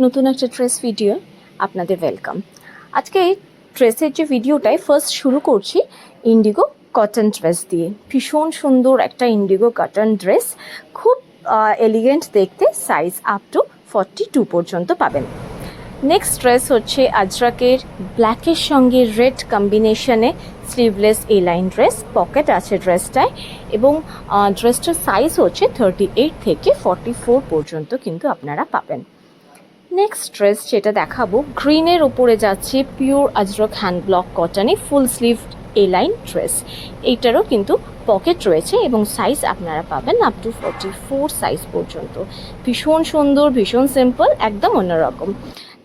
নতুন একটা dress video আপনাদের ওয়েলকাম। আজকে এই ড্রেসের যে ভিডিওটায় ফার্স্ট শুরু করছি ইন্ডিগো কটন ড্রেস দিয়ে। ভীষণ সুন্দর একটা ইন্ডিগো কটন ড্রেস, খুব এলিগেন্ট দেখতে, সাইজ আপ টু 42 পর্যন্ত পাবেন। নেক্সট ড্রেস হচ্ছে আজরাকের ব্ল্যাকের সঙ্গে রেড কম্বিনেশনে স্লিভলেস এ লাইন ড্রেস, পকেট আছে ড্রেসটায় এবং ড্রেসটার সাইজ হচ্ছে 38 থেকে 44 পর্যন্ত কিন্তু আপনারা পাবেন। নেক্সট ড্রেস যেটা দেখাবো গ্রিনের ওপরে যাচ্ছে পিওর আজরক হ্যান্ড ব্লক কটনে full sleeve A line dress. এইটারও কিন্তু পকেট রয়েছে এবং সাইজ আপনারা পাবেন আপ টু 44 সাইজ পর্যন্ত। ভীষণ সুন্দর, ভীষণ সিম্পল, একদম অন্যরকম।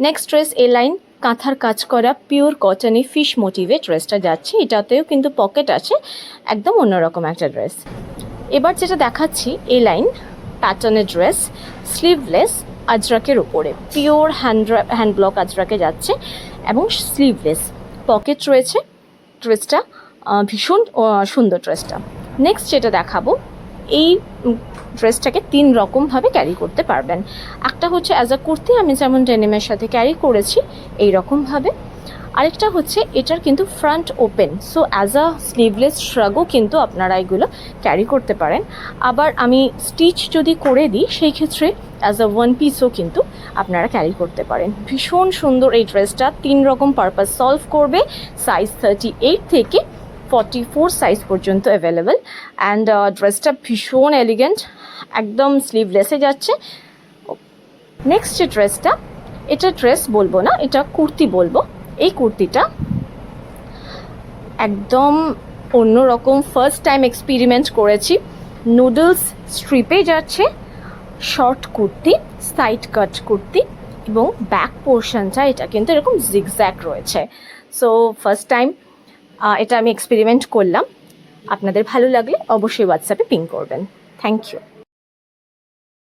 নেক্সট ড্রেস এ লাইন কাঁথার কাজ করা পিওর কটনে ফিশ মোটিভে ড্রেসটা যাচ্ছে, এটাতেও কিন্তু পকেট আছে, একদম অন্যরকম একটা ড্রেস। এবার যেটা দেখাচ্ছি এ লাইন প্যাটার্নের ড্রেস, স্লিভলেস আজরাকের উপরে পিওর হ্যান্ড ব্লক আজরাকে যাচ্ছে এবং স্লিভলেস, পকেট রয়েছে। ড্রেসটা ভীষণ সুন্দর ড্রেসটা। নেক্সট যেটা দেখাবো, এই ড্রেসটাকে 3 রকমভাবে ক্যারি করতে পারবেন। একটা হচ্ছে অ্যাজ আ কুর্তি, আমি যেমন ডেনিমের সাথে ক্যারি করেছি এই রকমভাবে। আরেকটা হচ্ছে এটার কিন্তু front open, so as a sleeveless শ্রাগও কিন্তু আপনারা এগুলো ক্যারি করতে পারেন। আবার আমি স্টিচ যদি করে দিই সেই ক্ষেত্রে অ্যাজ আ ওয়ান পিসও কিন্তু আপনারা ক্যারি করতে পারেন। ভীষণ সুন্দর এই ড্রেসটা, 3 রকম পারপাস সলভ করবে। সাইজ 38 থেকে 44 সাইজ পর্যন্ত অ্যাভেলেবেল অ্যান্ড ড্রেসটা ভীষণ এলিগেন্ট, একদম স্লিভলেসে যাচ্ছে। নেক্সট যে ড্রেসটা, এটা ড্রেস বলবো না, এটা কুর্তি বলবো। এই কুর্তিটা একদম অন্যরকম, ফার্স্ট টাইম এক্সপেরিমেন্ট করেছি। নুডলস স্ট্রিপে যাচ্ছে, শর্ট কুর্তি, সাইড কাট কুর্তি এবং ব্যাক পোর্শনটা এটা কিন্তু এরকম জিগজ্যাগ রয়েছে। সো ফার্স্ট টাইম এটা আমি এক্সপেরিমেন্ট করলাম। আপনাদের ভালো লাগলে অবশ্যই হোয়াটসঅ্যাপে পিং করবেন। Thank you.